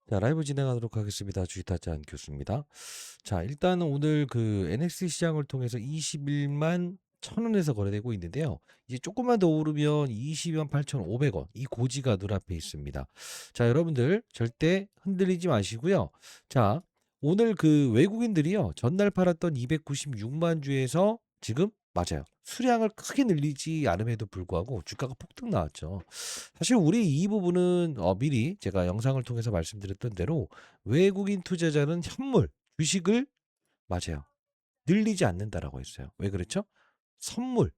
자, 라이브 진행하도록 하겠습니다. 주식타짜 교수입니다. 자, 일단은 오늘 그 NX 시장을 통해서 21만 1,000원에서 거래되고 있는데요. 이제 조금만 더 오르면 22만 8,500원. 이 고지가 눈앞에 있습니다. 자, 여러분들 절대 흔들리지 마시고요. 자, 오늘 그 외국인들이요. 전날 팔았던 296만 주에서 지금 맞아요. 수량을 크게 늘리지 않음에도 불구하고 주가가 폭등 나왔죠. 사실 우리 이 부분은 미리 제가 영상을 통해서 말씀드렸던 대로 외국인 투자자는 현물, 주식을 맞아요. 늘리지 않는다라고 했어요. 왜 그렇죠? 선물.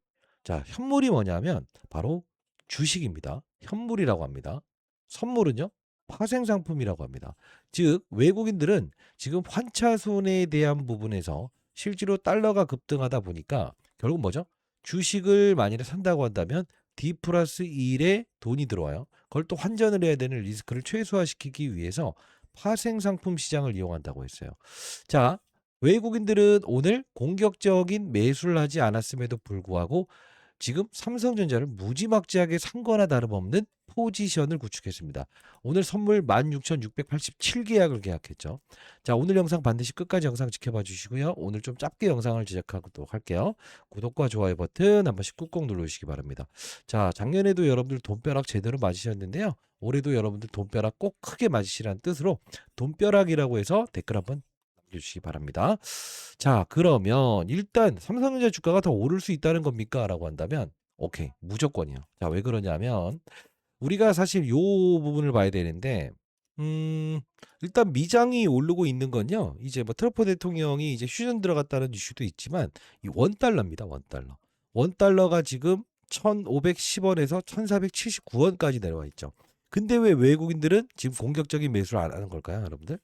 자, 현물이 뭐냐면 바로 주식입니다. 현물이라고 합니다. 선물은요? 파생 상품이라고 합니다. 즉, 외국인들은 지금 환차손에 대한 부분에서 실제로 달러가 급등하다 보니까 결국 뭐죠? 주식을 만일에 산다고 한다면 D 플러스 1에 돈이 들어와요. 그걸 또 환전을 해야 되는 리스크를 최소화시키기 위해서 파생 상품 시장을 이용한다고 했어요. 자, 외국인들은 오늘 공격적인 매수를 하지 않았음에도 불구하고 지금 삼성전자를 무지막지하게 산 거나 다름없는 포지션을 구축했습니다. 오늘 선물 16,687계약을 계약했죠. 자, 오늘 영상 반드시 끝까지 영상 지켜봐 주시고요. 오늘 좀 짧게 영상을 제작하도록 할게요. 구독과 좋아요 버튼 한 번씩 꾹꾹 눌러주시기 바랍니다. 자, 작년에도 여러분들 돈벼락 제대로 맞으셨는데요. 올해도 여러분들 돈벼락 꼭 크게 맞으시라는 뜻으로 돈벼락이라고 해서 댓글 한번 주시기 바랍니다. 자, 그러면 일단 삼성전자 주가가 더 오를 수 있다는 겁니까? 라고 한다면 오케이, 무조건이요. 자, 왜 그러냐면 우리가 사실 요 부분을 봐야 되는데 일단 미장이 오르고 있는 건요. 이제 뭐 트럼프 대통령이 이제 휴전 들어갔다는 이슈도 있지만 이 원달러입니다. 원달러. 원달러가 지금 1,510원에서 1,479원까지 내려와 있죠. 근데 왜 외국인들은 지금 공격적인 매수를 안 하는 걸까요, 여러분들?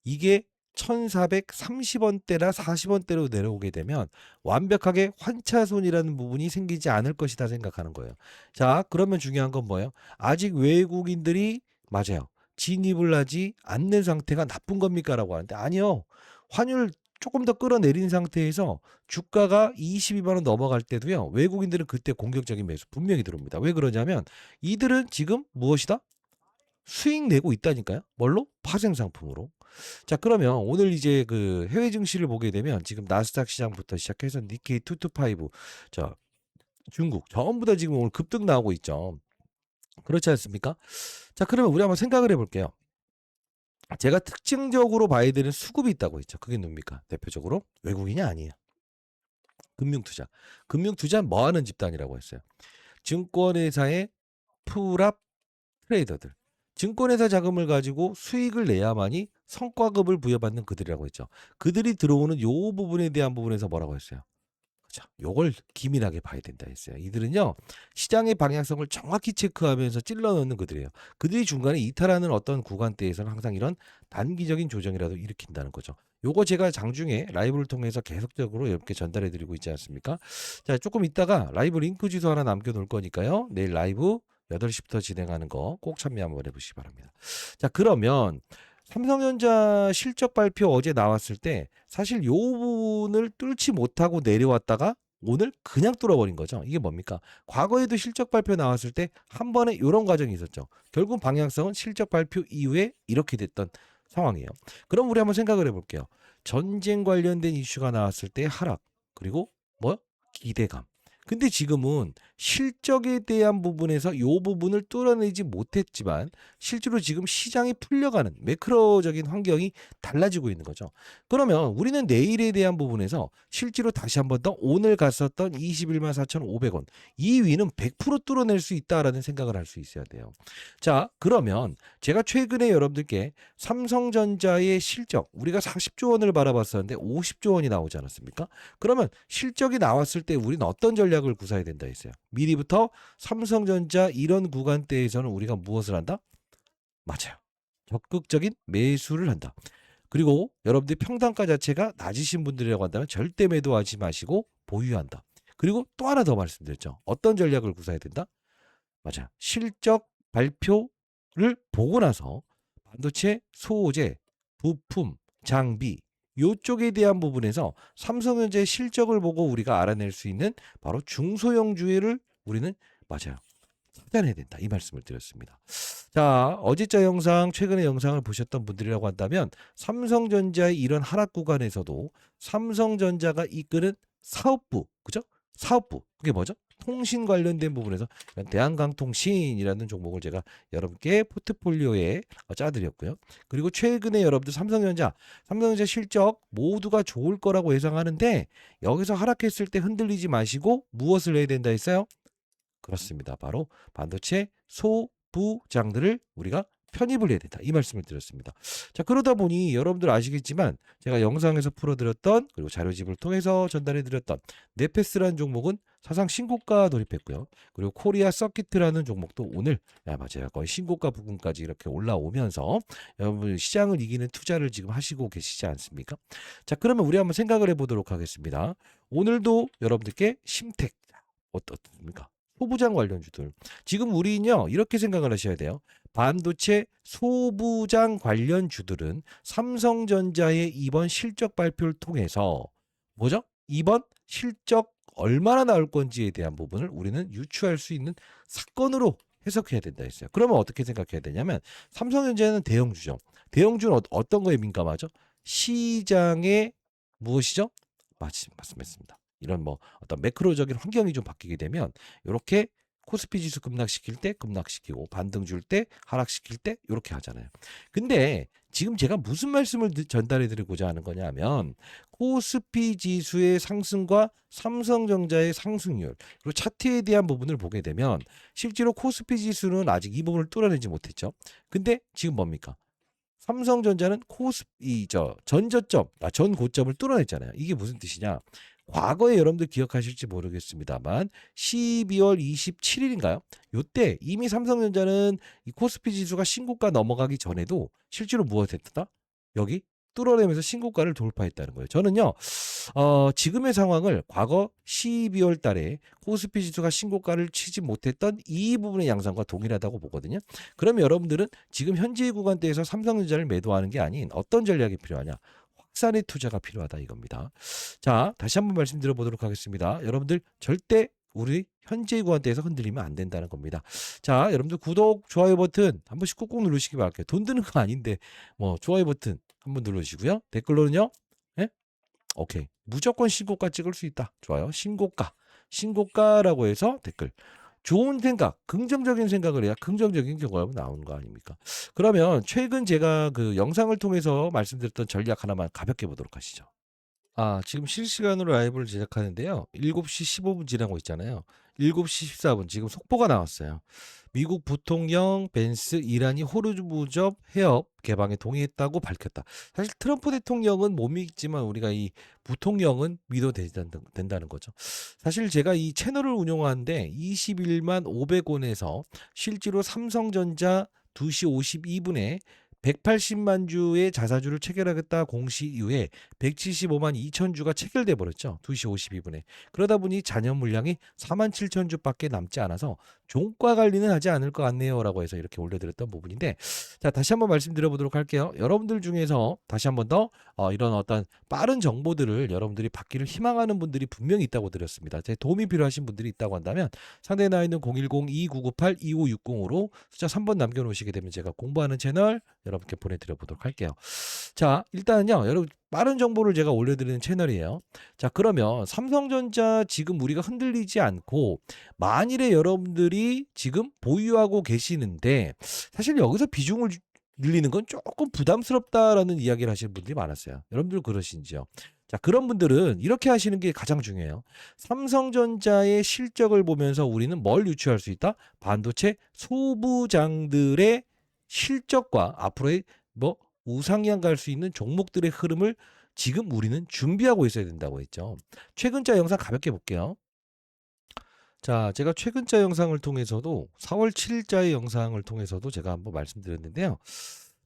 이게 1,430원대나 40원대로 내려오게 되면 완벽하게 환차손이라는 부분이 생기지 않을 것이다 생각하는 거예요. 자, 그러면 중요한 건 뭐예요? 아직 외국인들이 맞아요. 진입을 하지 않는 상태가 나쁜 겁니까? 라고 하는데 아니요. 환율 조금 더 끌어내린 상태에서 주가가 22만 원 넘어갈 때도요. 외국인들은 그때 공격적인 매수 분명히 들어옵니다. 왜 그러냐면 이들은 지금 무엇이다? 수익 내고 있다니까요. 뭘로? 파생 상품으로. 자, 그러면 오늘 이제 그 해외 증시를 보게 되면 지금 나스닥 시장부터 시작해서 니케이 225, 자, 중국 전부 다 지금 오늘 급등 나오고 있죠. 그렇지 않습니까? 자, 그러면 우리 한번 생각을 해볼게요. 제가 특징적으로 봐야 되는 수급이 있다고 했죠. 그게 뭡니까? 대표적으로 외국인이 아니에요. 금융투자. 금융투자는 뭐 하는 집단이라고 했어요. 증권회사의 풀압 트레이더들. 증권회사 자금을 가지고 수익을 내야만이 성과급을 부여받는 그들이라고 했죠. 그들이 들어오는 요 부분에 대한 부분에서 뭐라고 했어요? 자, 요걸 기민하게 봐야 된다 했어요. 이들은요, 시장의 방향성을 정확히 체크하면서 찔러 넣는 그들이에요. 그들이 중간에 이탈하는 어떤 구간대에서는 항상 이런 단기적인 조정이라도 일으킨다는 거죠. 요거 제가 장중에 라이브를 통해서 계속적으로 이렇게 전달해 드리고 있지 않습니까? 자, 조금 이따가 라이브 링크 주소 하나 남겨 놓을 거니까요. 내일 라이브 8시부터 진행하는 거 꼭 참여 한번 해보시기 바랍니다. 자, 그러면 삼성전자 실적 발표 어제 나왔을 때 사실 요 부분을 뚫지 못하고 내려왔다가 오늘 그냥 뚫어버린 거죠. 이게 뭡니까? 과거에도 실적 발표 나왔을 때 한 번에 이런 과정이 있었죠. 결국 방향성은 실적 발표 이후에 이렇게 됐던 상황이에요. 그럼 우리 한번 생각을 해볼게요. 전쟁 관련된 이슈가 나왔을 때 하락, 그리고 뭐? 기대감. 근데 지금은 실적에 대한 부분에서 요 부분을 뚫어내지 못했지만 실제로 지금 시장이 풀려가는 매크로적인 환경이 달라지고 있는 거죠. 그러면 우리는 내일에 대한 부분에서 실제로 다시 한번 더 오늘 갔었던 21만 4,500원 이 위는 100% 뚫어낼 수 있다라는 생각을 할 수 있어야 돼요. 자, 그러면 제가 최근에 여러분들께 삼성전자의 실적 우리가 40조 원을 바라봤었는데 50조 원이 나오지 않았습니까? 그러면 실적이 나왔을 때 우리는 어떤 전략을 구사해야 된다 했어요. 미리부터 삼성전자 이런 구간대에서는 우리가 무엇을 한다? 맞아요. 적극적인 매수를 한다. 그리고 여러분들 평단가 자체가 낮으신 분들이라고 한다면 절대 매도하지 마시고 보유한다. 그리고 또 하나 더 말씀드렸죠. 어떤 전략을 구사해야 된다? 맞아요. 실적 발표를 보고 나서 반도체, 소재, 부품, 장비 요쪽에 대한 부분에서 삼성전자의 실적을 보고 우리가 알아낼 수 있는 바로 중소형주를 우리는 맞아요. 찾아내야 된다. 이 말씀을 드렸습니다. 자, 어제자 영상, 최근의 영상을 보셨던 분들이라고 한다면 삼성전자의 이런 하락 구간에서도 삼성전자가 이끄는 사업부, 그죠? 사업부. 그게 뭐죠? 통신 관련된 부분에서 대한강통신이라는 종목을 제가 여러분께 포트폴리오에 짜드렸고요. 그리고 최근에 여러분들 삼성전자 실적 모두가 좋을 거라고 예상하는데 여기서 하락했을 때 흔들리지 마시고 무엇을 해야 된다 했어요? 그렇습니다. 바로 반도체 소부장들을 우리가 편입을 해야 된다. 이 말씀을 드렸습니다. 자, 그러다 보니 여러분들 아시겠지만 제가 영상에서 풀어드렸던 그리고 자료집을 통해서 전달해드렸던 네페스라는 종목은 사상 신고가 돌입했고요. 그리고 코리아 서킷이라는 종목도 오늘 맞아요. 거의 신고가 부분까지 이렇게 올라오면서 여러분 시장을 이기는 투자를 지금 하시고 계시지 않습니까? 자, 그러면 우리 한번 생각을 해보도록 하겠습니다. 오늘도 여러분들께 심택 어떻습니까? 소부장 관련주들. 지금 우리는요, 이렇게 생각을 하셔야 돼요. 반도체 소부장 관련주들은 삼성전자의 이번 실적 발표를 통해서 뭐죠? 이번 실적 얼마나 나올 건지에 대한 부분을 우리는 유추할 수 있는 사건으로 해석해야 된다 했어요. 그러면 어떻게 생각해야 되냐면 삼성전자는 대형주죠. 대형주는 어떤 거에 민감하죠? 시장의 무엇이죠? 맞습니다. 이런 뭐 어떤 매크로적인 환경이 좀 바뀌게 되면 이렇게 코스피 지수 급락시킬 때 급락시키고 반등 줄 때 하락시킬 때 이렇게 하잖아요. 근데 지금 제가 무슨 말씀을 전달해 드리고자 하는 거냐면 코스피 지수의 상승과 삼성전자의 상승률 그리고 차트에 대한 부분을 보게 되면 실제로 코스피 지수는 아직 이 부분을 뚫어내지 못했죠. 근데 지금 뭡니까? 삼성전자는 전 고점을 뚫어냈잖아요. 이게 무슨 뜻이냐? 과거에 여러분들 기억하실지 모르겠습니다만 12월 27일인가요? 요때 이미 삼성전자는 이 코스피 지수가 신고가 넘어가기 전에도 실제로 무엇했다? 여기 뚫어내면서 신고가를 돌파했다는 거예요. 저는요, 지금의 상황을 과거 12월 달에 코스피 지수가 신고가를 치지 못했던 이 부분의 양상과 동일하다고 보거든요. 그러면 여러분들은 지금 현재 구간대에서 삼성전자를 매도하는 게 아닌 어떤 전략이 필요하냐? 확산의 투자가 필요하다 이겁니다. 자, 다시 한번 말씀드려 보도록 하겠습니다. 여러분들 절대 우리 현재 구간대에서 흔들리면 안 된다는 겁니다. 자, 여러분들 구독, 좋아요 버튼 한 번씩 꾹꾹 누르시기 바랄게요. 돈 드는 거 아닌데 뭐 좋아요 버튼 한번 눌러주시고요. 댓글로는요. 예? 오케이. 무조건 신고가 찍을 수 있다. 좋아요. 신고가라고 해서 댓글. 좋은 생각, 긍정적인 생각을 해야 긍정적인 결과가 나오는 거 아닙니까? 그러면 최근 제가 그 영상을 통해서 말씀드렸던 전략 하나만 가볍게 보도록 하시죠. 지금 실시간으로 라이브를 제작하는데요. 7시 15분 지나고 있잖아요. 7시 14분 지금 속보가 나왔어요. 미국 부통령 벤스 이란이 호르무즈 해협 개방에 동의했다고 밝혔다. 사실 트럼프 대통령은 못 믿지만 우리가 이 부통령은 믿어도 된다는 거죠. 사실 제가 이 채널을 운영하는데 21만 500원에서 실제로 삼성전자 2시 52분에 180만 주의 자사주를 체결하겠다 공시 이후에 175만 2천 주가 체결돼 버렸죠. 2시 52분에. 그러다 보니 잔여 물량이 4만 7천 주밖에 남지 않아서 종가 관리는 하지 않을 것 같네요라고 해서 이렇게 올려드렸던 부분인데, 자, 다시 한번 말씀드려보도록 할게요. 여러분들 중에서 다시 한번 더 이런 어떤 빠른 정보들을 여러분들이 받기를 희망하는 분들이 분명히 있다고 드렸습니다. 제 도움이 필요하신 분들이 있다고 한다면 상대에 나와 있는 010-2998-2560으로 숫자 3번 남겨놓으시게 되면 제가 공부하는 채널 여러분께 보내드려 보도록 할게요. 자, 일단은요, 여러분 빠른 정보를 제가 올려드리는 채널이에요. 자, 그러면 삼성전자 지금 우리가 흔들리지 않고 만일에 여러분들이 지금 보유하고 계시는데 사실 여기서 비중을 늘리는 건 조금 부담스럽다라는 이야기를 하시는 분들이 많았어요. 여러분들 그러신지요? 자, 그런 분들은 이렇게 하시는 게 가장 중요해요. 삼성전자의 실적을 보면서 우리는 뭘 유추할 수 있다? 반도체 소부장들의 실적과 앞으로의 뭐 우상향 갈 수 있는 종목들의 흐름을 지금 우리는 준비하고 있어야 된다고 했죠. 최근자 영상 가볍게 볼게요. 자, 제가 최근자 영상을 통해서도 4월 7일자의 영상을 통해서도 제가 한번 말씀드렸는데요.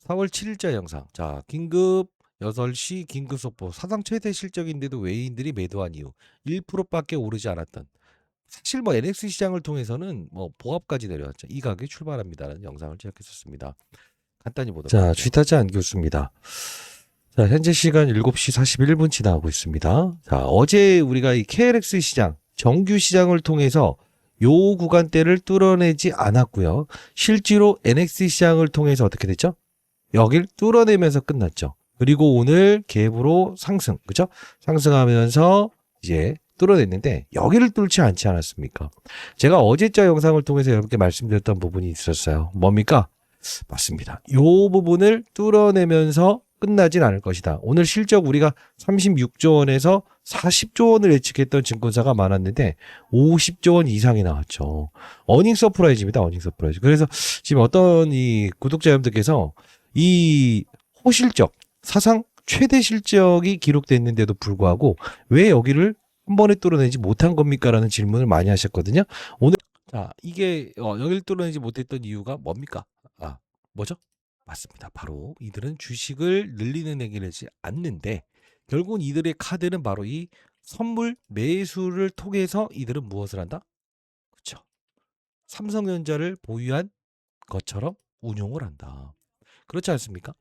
4월 7일자 영상. 자, 긴급 8시 긴급 속보. 사상 최대 실적인데도 외인들이 매도한 이유. 1%밖에 오르지 않았던. 사실 뭐 NX 시장을 통해서는 뭐 보합까지 내려왔죠. 이 가격에 출발합니다라는 영상을 제작했었습니다. 간단히 보도록 할게요. 자, 쥐타지 안 교수입니다. 자, 현재 시간 7시 41분 지나고 있습니다. 자, 어제 우리가 이 KLX 시장, 정규 시장을 통해서 요 구간대를 뚫어내지 않았고요. 실제로 NXT 시장을 통해서 어떻게 됐죠? 여길 뚫어내면서 끝났죠. 그리고 오늘 갭으로 상승, 그죠? 상승하면서 이제 뚫어냈는데 여기를 뚫지 않지 않았습니까? 제가 어제자 영상을 통해서 여러분께 말씀드렸던 부분이 있었어요. 뭡니까? 맞습니다. 요 부분을 뚫어내면서 끝나진 않을 것이다. 오늘 실적 우리가 36조 원에서 40조 원을 예측했던 증권사가 많았는데 50조 원 이상이 나왔죠. 어닝 서프라이즈입니다. 어닝 서프라이즈. 그래서 지금 어떤 이 구독자 여러분들께서 이 호실적 사상 최대 실적이 기록됐는데도 불구하고 왜 여기를 한 번에 뚫어내지 못한 겁니까? 라는 질문을 많이 하셨거든요. 오늘 자 이게 여기를 뚫어내지 못했던 이유가 뭡니까? 아 뭐죠? 맞습니다. 바로 이들은 주식을 늘리는 행위를 하지 않는데 결국은 이들의 카드는 바로 이 선물 매수를 통해서 이들은 무엇을 한다? 그렇죠. 삼성전자를 보유한 것처럼 운용을 한다. 그렇지 않습니까?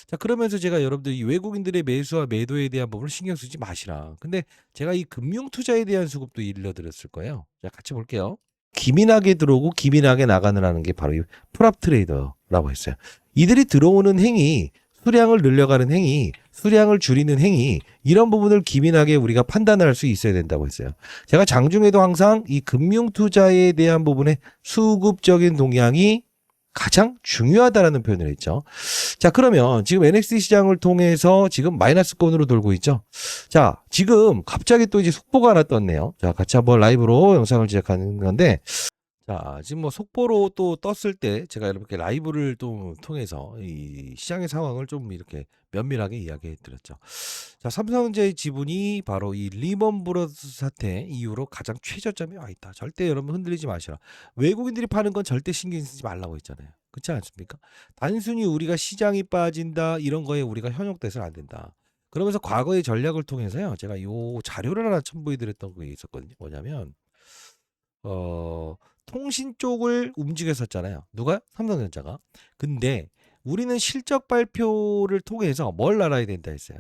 자, 그러면서 제가 여러분들 이 외국인들의 매수와 매도에 대한 부분을 신경 쓰지 마시라. 근데 제가 이 금융 투자에 대한 수급도 일러드렸을 거예요. 자, 같이 볼게요. 기민하게 들어오고 기민하게 나가느라는 게 바로 이 프랍 트레이더라고 했어요. 이들이 들어오는 행위, 수량을 늘려가는 행위, 수량을 줄이는 행위, 이런 부분을 기민하게 우리가 판단을 할 수 있어야 된다고 했어요. 제가 장중에도 항상 이 금융 투자에 대한 부분의 수급적인 동향이 가장 중요하다라는 표현을 했죠. 자, 그러면 지금 NXT 시장을 통해서 지금 마이너스권으로 돌고 있죠. 자, 지금 갑자기 또 이제 속보가 하나 떴네요. 자, 같이 한번 라이브로 영상을 제작하는 건데, 자, 지금 뭐 속보로 또 떴을 때 제가 이렇게 라이브를 또 통해서 이 시장의 상황을 좀 이렇게 면밀하게 이야기해 드렸죠. 자, 삼성전자의 지분이 바로 이 리먼 브러스 사태 이후로 가장 최저점에 와 있다. 절대 여러분 흔들리지 마시라. 외국인들이 파는 건 절대 신경 쓰지 말라고 했잖아요. 그렇지 않습니까? 단순히 우리가 시장이 빠진다 이런 거에 우리가 현혹돼서는 안 된다. 그러면서 과거의 전략을 통해서요. 제가 요 자료를 하나 첨부해 드렸던 게 있었거든요. 뭐냐면 어 통신 쪽을 움직였었잖아요. 누가? 삼성전자가. 근데 우리는 실적 발표를 통해서 뭘 알아야 된다 했어요.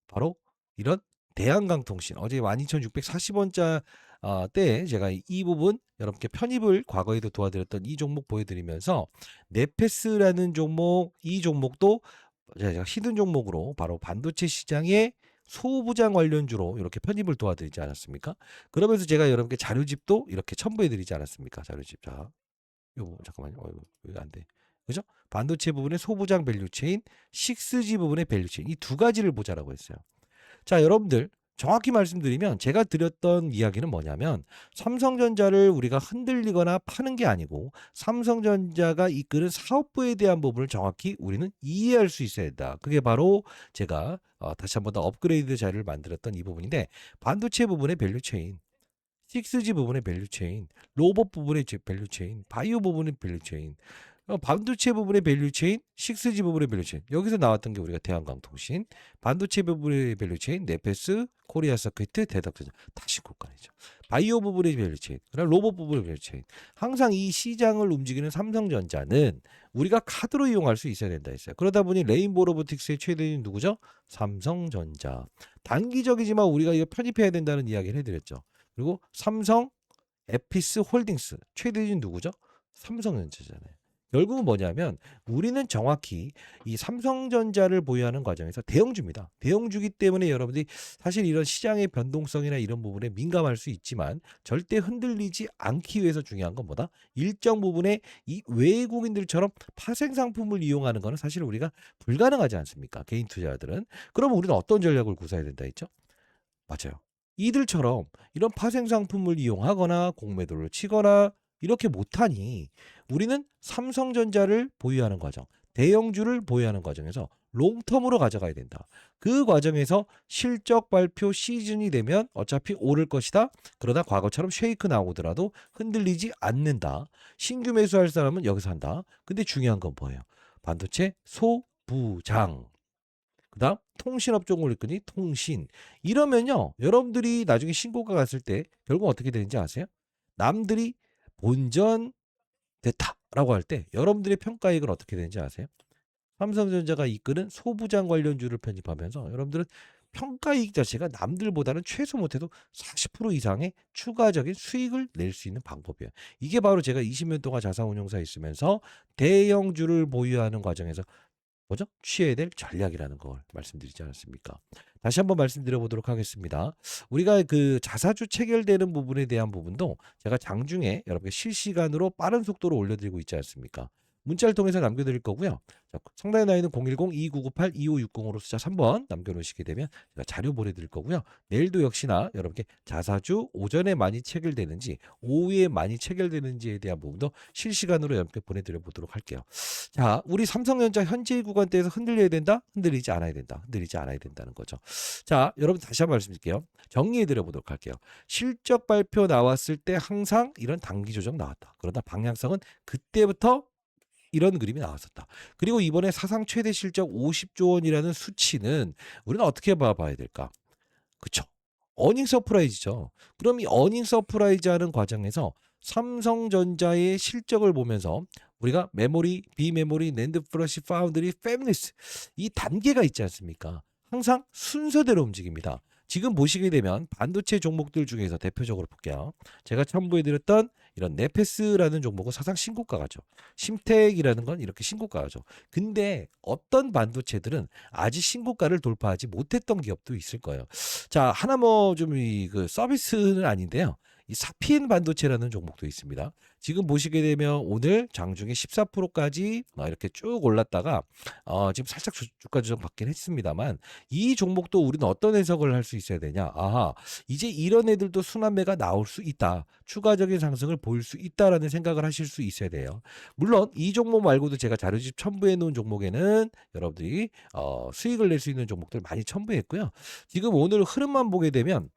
바로 이런 대한강통신 어제 12,640원자 때에 제가 이 부분 여러분께 편입을 과거에도 도와드렸던 이 종목 보여드리면서 네페스라는 종목 이 종목도 제가 히든 종목으로 바로 반도체 시장의 소부장 관련주로 이렇게 편입을 도와드리지 않았습니까? 그러면서 제가 여러분께 자료집도 이렇게 첨부해 드리지 않았습니까? 자료집. 자, 요거 잠깐만요. 이거 안 돼. 그죠? 반도체 부분의 소부장 밸류체인, 6G 부분의 밸류체인 이 두 가지를 보자라고 했어요. 자, 여러분들 정확히 말씀드리면 제가 드렸던 이야기는 뭐냐면 삼성전자를 우리가 흔들리거나 파는 게 아니고 삼성전자가 이끄는 사업부에 대한 부분을 정확히 우리는 이해할 수 있어야 된다. 그게 바로 제가 다시 한번 더 업그레이드 자료를 만들었던 이 부분인데 반도체 부분의 밸류체인 6G 부분의 밸류체인, 로봇 부분의 밸류체인, 바이오 부분의 밸류체인, 반도체 부분의 밸류체인, 6G 부분의 밸류체인. 여기서 나왔던 게 우리가 대한강통신, 반도체 부분의 밸류체인, 네페스, 코리아 서큐트, 대덕전자. 다시 국간이죠. 바이오 부분의 밸류체인, 그다음 로봇 부분의 밸류체인. 항상 이 시장을 움직이는 삼성전자는 우리가 카드로 이용할 수 있어야 된다 했어요. 그러다 보니 레인보우 로보틱스의 최대인 누구죠? 삼성전자. 단기적이지만 우리가 이거 편입해야 된다는 이야기를 해드렸죠. 그리고 삼성 에피스 홀딩스 최대주주는 누구죠? 삼성전자잖아요. 결국은 뭐냐면 우리는 정확히 이 삼성전자를 보유하는 과정에서 대형주입니다. 대형주기 때문에 여러분들이 사실 이런 시장의 변동성이나 이런 부분에 민감할 수 있지만 절대 흔들리지 않기 위해서 중요한 건 뭐다? 일정 부분에 이 외국인들처럼 파생 상품을 이용하는 거는 사실 우리가 불가능하지 않습니까? 개인 투자자들은. 그럼 우리는 어떤 전략을 구사해야 된다 했죠? 맞아요. 이들처럼 이런 파생 상품을 이용하거나 공매도를 치거나 이렇게 못하니 우리는 삼성전자를 보유하는 과정, 대형주를 보유하는 과정에서 롱텀으로 가져가야 된다. 그 과정에서 실적 발표 시즌이 되면 어차피 오를 것이다. 그러다 과거처럼 쉐이크 나오더라도 흔들리지 않는다. 신규 매수할 사람은 여기서 한다. 근데 중요한 건 뭐예요? 반도체 소부장. 그다음 통신업종을 이끄니 통신. 이러면요. 여러분들이 나중에 신고가 갔을 때 결국 어떻게 되는지 아세요? 남들이 본전 됐다라고 할 때 여러분들의 평가액은 어떻게 되는지 아세요? 삼성전자가 이끄는 소부장 관련주를 편입하면서 여러분들은 평가이익 자체가 남들보다는 최소 못해도 40% 이상의 추가적인 수익을 낼 수 있는 방법이에요. 이게 바로 제가 20년 동안 자산운용사에 있으면서 대형주를 보유하는 과정에서 뭐죠? 취해야 될 전략이라는 걸 말씀드리지 않았습니까? 다시 한번 말씀드려 보도록 하겠습니다. 우리가 그 자사주 체결되는 부분에 대한 부분도 제가 장중에 여러분께 실시간으로 빠른 속도로 올려드리고 있지 않습니까? 문자를 통해서 남겨드릴 거고요. 자, 상단에 나와 있는 010-2998-2560으로 숫자 3번 남겨놓으시게 되면 제가 자료 보내드릴 거고요. 내일도 역시나 여러분께 자사주 오전에 많이 체결되는지 오후에 많이 체결되는지에 대한 부분도 실시간으로 여러분께 보내드려 보도록 할게요. 자, 우리 삼성전자 현재 구간대에서 흔들려야 된다? 흔들리지 않아야 된다. 흔들리지 않아야 된다는 거죠. 자, 여러분 다시 한번 말씀드릴게요. 정리해드려 보도록 할게요. 실적 발표 나왔을 때 항상 이런 단기 조정 나왔다. 그러나 방향성은 그때부터 이런 그림이 나왔었다. 그리고 이번에 사상 최대 실적 50조 원이라는 수치는 우리는 어떻게 봐야 될까? 그쵸? 어닝 서프라이즈죠. 그럼 이 어닝 서프라이즈 하는 과정에서 삼성전자의 실적을 보면서 우리가 메모리, 비메모리, 낸드 플러시, 파운드리, 패밀리스 이 단계가 있지 않습니까? 항상 순서대로 움직입니다. 지금 보시게 되면 반도체 종목들 중에서 대표적으로 볼게요. 제가 첨부해드렸던 이런 네페스라는 종목은 사상 신고가죠. 심텍이라는 건 이렇게 신고가죠. 근데 어떤 반도체들은 아직 신고가를 돌파하지 못했던 기업도 있을 거예요. 자, 하나 뭐 좀 그 서비스는 아닌데요. 이 사피엔 반도체라는 종목도 있습니다. 지금 보시게 되면 오늘 장중에 14%까지 이렇게 쭉 올랐다가 지금 살짝 주가 조정 받긴 했습니다만 이 종목도 우리는 어떤 해석을 할 수 있어야 되냐? 아하, 이제 이런 애들도 순환매가 나올 수 있다. 추가적인 상승을 보일 수 있다라는 생각을 하실 수 있어야 돼요. 물론 이 종목 말고도 제가 자료집 첨부해 놓은 종목에는 여러분들이 수익을 낼 수 있는 종목들 많이 첨부했고요. 지금 오늘 흐름만 보게 되면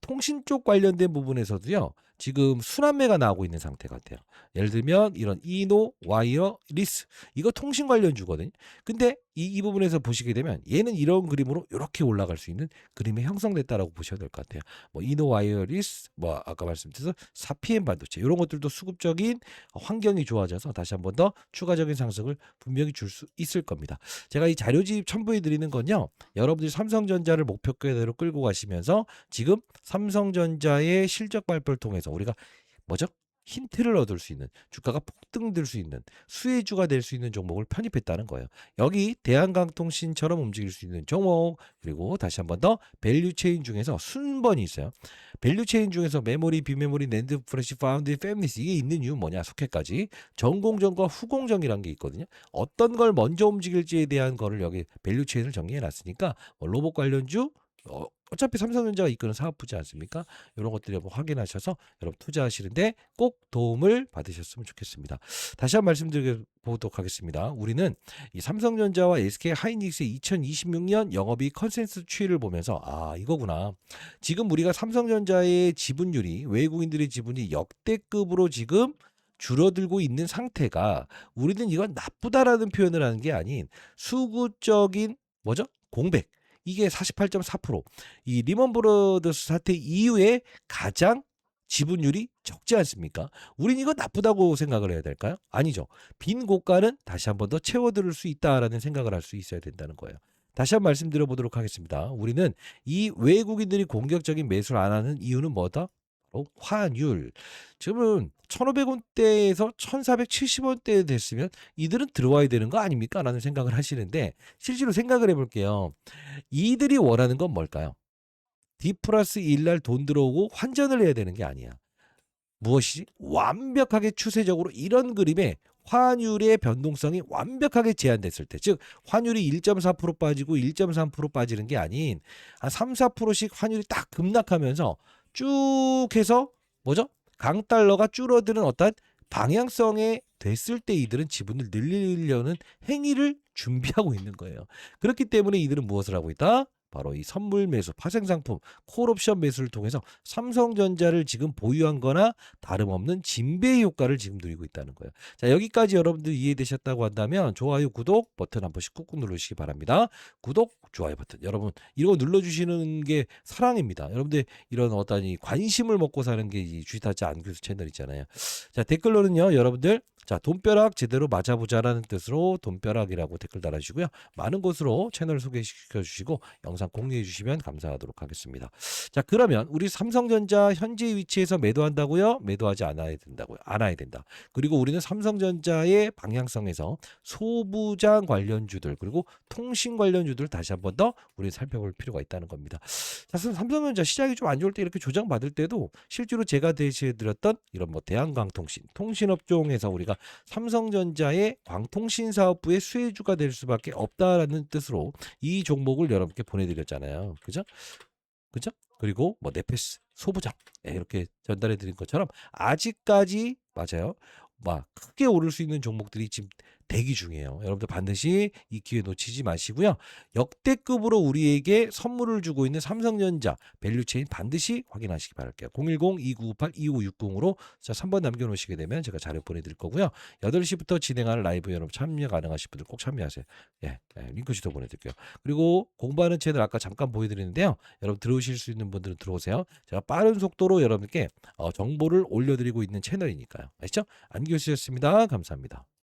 통신 쪽 관련된 부분에서도요. 지금 순환매가 나오고 있는 상태 같아요. 예를 들면 이런 이노, 와이어, 리스 이거 통신 관련주거든요. 근데 이 부분에서 보시게 되면 얘는 이런 그림으로 이렇게 올라갈 수 있는 그림이 형성됐다라고 보셔야 될 것 같아요. 뭐 이노, 와이어, 리스 뭐 아까 말씀드린 사피엔 반도체 이런 것들도 수급적인 환경이 좋아져서 다시 한 번 더 추가적인 상승을 분명히 줄 수 있을 겁니다. 제가 이 자료집 첨부해 드리는 건요. 여러분들이 삼성전자를 목표가대로 끌고 가시면서 지금 삼성전자의 실적 발표를 통해서 우리가 뭐죠? 힌트를 얻을 수 있는 주가가 폭등될 수 있는 수혜주가 될 수 있는 종목을 편입했다는 거예요. 여기 대한강통신처럼 움직일 수 있는 종목 그리고 다시 한 번 더 밸류체인 중에서 순번이 있어요. 밸류체인 중에서 메모리, 비메모리, 낸드 프레시, 파운드, 패밀리스 이게 있는 이유 뭐냐? 속해까지 전공정과 후공정이란 게 있거든요. 어떤 걸 먼저 움직일지에 대한 거를 여기 밸류체인을 정리해 놨으니까 로봇 관련주 어차피 삼성전자가 이끄는 사업 부지 않습니까? 이런 것들 한번 확인하셔서 여러분 투자하시는데 꼭 도움을 받으셨으면 좋겠습니다. 다시 한번 말씀드리도록 하겠습니다. 우리는 이 삼성전자와 SK 하이닉스의 2026년 영업이익 컨센서스 추이를 보면서 이거구나. 지금 우리가 삼성전자의 지분율이 외국인들의 지분이 역대급으로 지금 줄어들고 있는 상태가 우리는 이건 나쁘다라는 표현을 하는 게 아닌 수구적인 뭐죠? 공백. 이게 48.4%. 이 리먼 브러더스 사태 이후에 가장 지분율이 적지 않습니까? 우린 이거 나쁘다고 생각을 해야 될까요? 아니죠. 빈 고가는 다시 한 번 더 채워들을 수 있다라는 생각을 할 수 있어야 된다는 거예요. 다시 한번 말씀드려 보도록 하겠습니다. 우리는 이 외국인들이 공격적인 매수를 안 하는 이유는 뭐다? 환율. 지금은 1,500원대에서 1,470원대 됐으면 이들은 들어와야 되는 거 아닙니까? 라는 생각을 하시는데 실제로 생각을 해볼게요. 이들이 원하는 건 뭘까요? D 플러스 1날 돈 들어오고 환전을 해야 되는 게 아니야. 무엇이지? 완벽하게 추세적으로 이런 그림에 환율의 변동성이 완벽하게 제한됐을 때, 즉 환율이 1.4% 빠지고 1.3% 빠지는 게 아닌 한 3, 4%씩 환율이 딱 급락하면서 쭉 해서 뭐죠? 강달러가 줄어드는 어떤 방향성에 됐을 때 이들은 지분을 늘리려는 행위를 준비하고 있는 거예요. 그렇기 때문에 이들은 무엇을 하고 있다? 바로 이 선물 매수, 파생상품, 콜옵션 매수를 통해서 삼성전자를 지금 보유한 거나 다름없는 진배의 효과를 지금 누리고 있다는 거예요. 자, 여기까지 여러분들 이해되셨다고 한다면 좋아요, 구독 버튼 한 번씩 꾹꾹 누르시기 바랍니다. 구독, 좋아요 버튼. 여러분, 이거 눌러주시는 게 사랑입니다. 여러분들 이런 어떤 이 관심을 먹고 사는 게 이 주식타짜 안교수 채널 있잖아요. 자, 댓글로는요, 여러분들 자, 돈벼락 제대로 맞아보자라는 뜻으로 돈벼락이라고 댓글 달아주시고요. 많은 곳으로 채널 소개시켜 주시고 영상 공유해 주시면 감사하도록 하겠습니다. 자, 그러면 우리 삼성전자 현재 위치에서 매도한다고요? 매도하지 않아야 된다고요? 않아야 된다. 그리고 우리는 삼성전자의 방향성에서 소부장 관련주들 그리고 통신 관련주들 다시 한 번 더 우리 살펴볼 필요가 있다는 겁니다. 사실 삼성전자 시장이 좀 안 좋을 때 이렇게 조정받을 때도 실제로 제가 제시해 드렸던 이런 뭐 대한광통신 통신업종에서 우리가 삼성전자의 광통신 사업부의 수혜주가 될 수밖에 없다라는 뜻으로 이 종목을 여러분께 보내드렸잖아요. 그죠? 그죠? 그리고 뭐 네페스, 소부장 이렇게 전달해 드린 것처럼 아직까지 맞아요. 막 크게 오를 수 있는 종목들이 지금 대기 중이에요. 여러분들 반드시 이 기회 놓치지 마시고요. 역대급으로 우리에게 선물을 주고 있는 삼성전자 밸류체인 반드시 확인하시기 바랄게요. 010-2998-2560으로 3번 남겨놓으시게 되면 제가 자료 보내드릴 거고요. 8시부터 진행하는 라이브 여러분 참여 가능하신 분들 꼭 참여하세요. 링크 주도 보내드릴게요. 그리고 공부하는 채널 아까 잠깐 보여드리는데요. 여러분 들어오실 수 있는 분들은 들어오세요. 제가 빠른 속도로 여러분께 정보를 올려드리고 있는 채널이니까요. 아시죠? 안기호씨였습니다. 감사합니다.